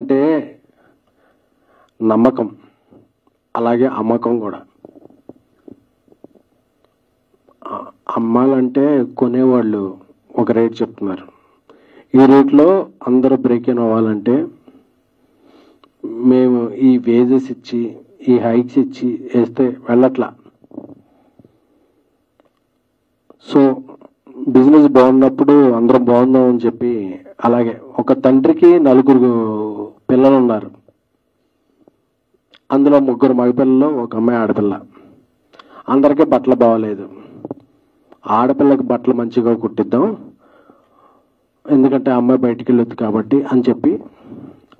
అంటే నమ్మకం, అలాగే అమ్మకం కూడా. అమ్మాలంటే కొనేవాళ్ళు ఒక రేట్ చెప్తున్నారు, ఈ రేట్లో అందరూ బ్రేక్ ఇన్ అవ్వాలంటే మేము ఈ వేజెస్ ఇచ్చి ఈ హైక్స్ ఇచ్చి వేస్తే వెళ్ళట్లా. సో బిజినెస్ బాగున్నప్పుడు అందరం బాగుందాం అని చెప్పి, అలాగే ఒక తండ్రికి 4 పిల్లలు ఉన్నారు, అందులో 3 మగపిల్లలు, ఒక అమ్మాయి ఆడపిల్ల. అందరికీ బట్టలు బాగలేదు, ఆడపిల్లకి బట్టలు మంచిగా కుట్టిద్దాం ఎందుకంటే అమ్మాయి బయటికి వెళ్ళొద్దు కాబట్టి అని చెప్పి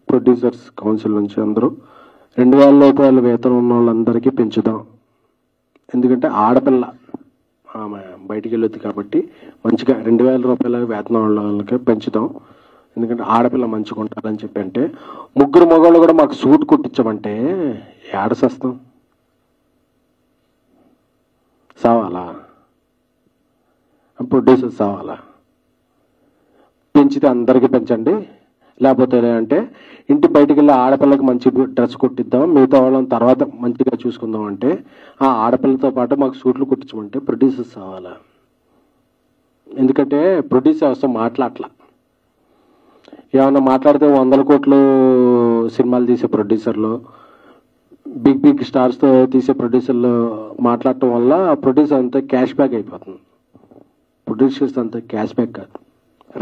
ప్రొడ్యూసర్స్ కౌన్సిల్ నుంచి అందరూ 2000 రూపాయల వేతనం ఉన్న వాళ్ళందరికీ పెంచుదాం, ఎందుకంటే ఆడపిల్ల ఆమె బయటికి వెళ్ళొద్దు కాబట్టి మంచిగా 2000 రూపాయల వేతనం ఉన్న వాళ్ళకి పెంచుదాం, ఎందుకంటే ఆడపిల్ల మంచిగా ఉంటారని చెప్పి. అంటే 3 మగవాళ్ళు కూడా మాకు సూట్ కుట్టించమంటే ఏడసేస్తాం, సావాలా? ప్రొడ్యూసర్ సావాలా? పెంచితే అందరికీ పెంచండి, లేకపోతే అంటే ఇంటి బయటికి వెళ్ళి ఆడపిల్లకి మంచి డ్రెస్ కుట్టిద్దాం, మిగతా వాళ్ళని తర్వాత మంచిగా చూసుకుందాం అంటే ఆ ఆడపిల్లతో పాటు మాకు సూట్లు కుట్టించమంటే ప్రొడ్యూసర్స్ కావాలా? ఎందుకంటే ప్రొడ్యూసర్ అవసరం మాట్లాడలా. ఏమన్నా మాట్లాడితే 100 కోట్లు సినిమాలు తీసే ప్రొడ్యూసర్లు, బిగ్ స్టార్స్తో తీసే ప్రొడ్యూసర్లు మాట్లాడటం వల్ల ప్రొడ్యూసర్ అంతా క్యాష్ బ్యాక్ అయిపోతుంది. ప్రొడ్యూసర్స్ అంతా క్యాష్ బ్యాక్ కాదు,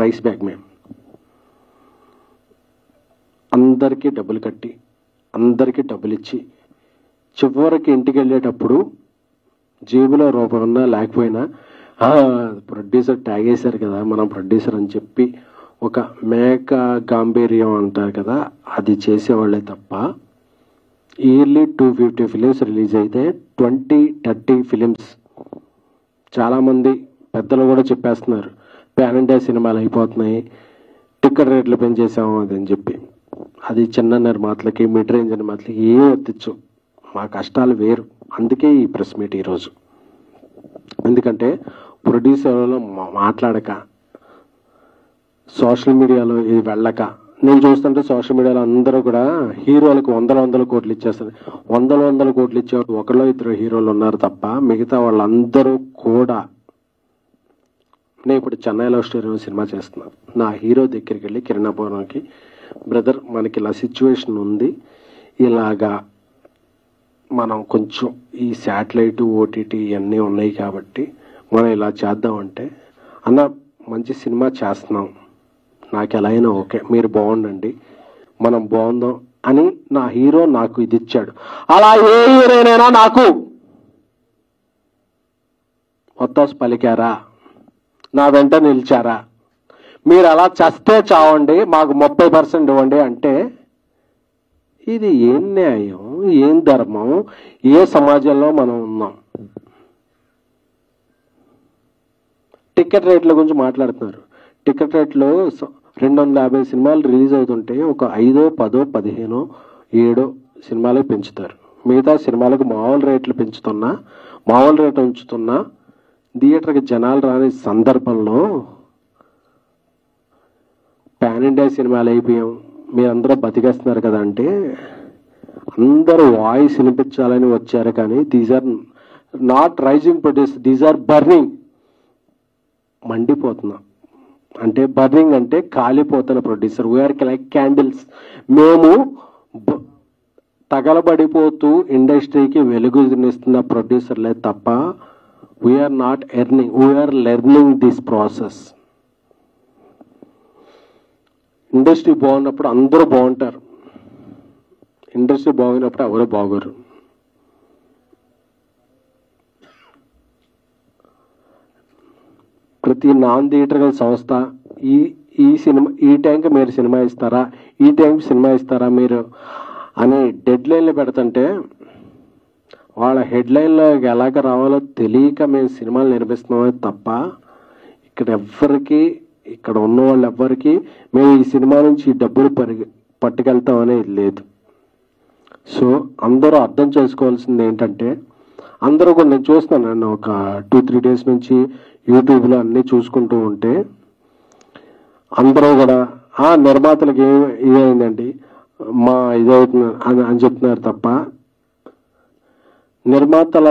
రైస్ బ్యాక్. మేము అందరికీ డబ్బులు కట్టి అందరికీ డబ్బులు ఇచ్చి చివరికి ఇంటికి వెళ్ళేటప్పుడు జేబులో రూపాయి ఉన్నా లేకపోయినా ప్రొడ్యూసర్ ట్యాగ్ వేశారు కదా మనం ప్రొడ్యూసర్ అని చెప్పి ఒక మేక గాంభీర్యం అంటారు కదా, అది చేసేవాళ్ళే తప్ప ఇయర్లీ 250 ఫిలిమ్స్ రిలీజ్ అయితే 20-30 ఫిలిమ్స్. చాలామంది పెద్దలు కూడా చెప్పేస్తున్నారు పాన్ ఇండియా సినిమాలు అయిపోతున్నాయి, టికెట్ రేట్లు పెంచేసాము అది అని చెప్పి. అది చిన్న నిర్మాతలకి, మిడ్ రేంజ్ నిర్మాతలకి ఏం వర్తించు, మా కష్టాలు వేరు. అందుకే ఈ ప్రెస్ మీట్ ఈరోజు. ఎందుకంటే ప్రొడ్యూసర్లో మాట్లాడక, సోషల్ మీడియాలో ఇది వెళ్ళక, నేను చూస్తుంటే సోషల్ మీడియాలో అందరూ కూడా హీరోలకు 100 కోట్లు ఇచ్చేస్తారు. 100 కోట్లు ఇచ్చేవాడు 1-2 హీరోలు ఉన్నారు తప్ప మిగతా వాళ్ళందరూ కూడా. నేను ఇప్పుడు చెన్నై లవ్ స్టోరీ సినిమా చేస్తున్నాను, నా హీరో దగ్గరికి వెళ్ళి కిరణాపురంకి, బ్రదర్ మనకి ఇలా సిచ్యువేషన్ ఉంది, ఇలాగా మనం కొంచెం ఈ శాటిలైట్ ఓటీటీ ఇవన్నీ ఉన్నాయి కాబట్టి మనం ఇలా చేద్దామంటే, అన్న మంచి సినిమా చేస్తున్నాం, నాకు ఎలా అయినా ఓకే, మీరు బాగుండండి, మనం బాగుందాం అని నా హీరో నాకు ఇది ఇచ్చాడు. అలా ఏ హీరోనైనా నాకు మొత్తం పలికారా, నా వెంట నిలిచారా? మీరు అలా చస్తే చావండి, మాకు 30% ఇవ్వండి అంటే ఇది ఏం న్యాయం, ఏం ధర్మం, ఏ సమాజంలో మనం ఉన్నాం? టికెట్ రేట్ల గురించి మాట్లాడుతున్నారు. టికెట్ రేట్లు 250 సినిమాలు రిలీజ్ అవుతుంటే ఒక 5, 10, 15, 7 సినిమాలకు పెంచుతారు. మిగతా సినిమాలకు మామూలు రేట్లు పెంచుతున్నా, మామూలు రేట్లు ఉంచుతున్నా థియేటర్కి జనాలు రాని సందర్భంలో పాన్ ఇండియా సినిమాలు అయిపోయాం, మీరందరూ బతికేస్తున్నారు కదా అంటే అందరూ వాయిస్ వినిపించాలని వచ్చారు కానీ these are not rising produce, these are burning. మండిపోతున్నా అంటే బర్నింగ్ అంటే కాలిపోతున్న ప్రొడ్యూసర్. We are like candles. మేము తగలబడిపోతూ ఇండస్ట్రీకి వెలుగునిస్తున్న ప్రొడ్యూసర్లే తప్ప we are not earning, we are learning this process. Industry బాగున్నప్పుడు అందరూ బాగుంటారు, ఇండస్ట్రీ బాగున్నప్పుడు ఎవరు బాగోరు. ప్రతి నాన్ థియేటర్కల్ సంస్థ ఈ సినిమా ఈ టైంకి మీరు సినిమా ఇస్తారా, ఈ టైంకి సినిమా ఇస్తారా మీరు అని డెడ్ లైన్లు పెడుతుంటే వాళ్ళ హెడ్లైన్లో ఎలాగ రావాలో తెలియక మేము సినిమాలు నిర్మిస్తున్నామే తప్ప ఇక్కడ ఎవ్వరికి, ఇక్కడ ఉన్న వాళ్ళు ఎవ్వరికి మేము ఈ సినిమా నుంచి డబ్బులు పట్టుకెళ్తాం అనేది లేదు. సో అందరూ అర్థం చేసుకోవాల్సింది ఏంటంటే, అందరూ కూడా నేను చూస్తున్నాను ఒక 2-3 డేస్ నుంచి యూట్యూబ్లో అన్నీ చూసుకుంటూ ఉంటే అందరూ కూడా నిర్మాతలకు ఇదైందండి, మా ఇదవుతున్నారు అని చెప్తున్నారు తప్ప నిర్మాతల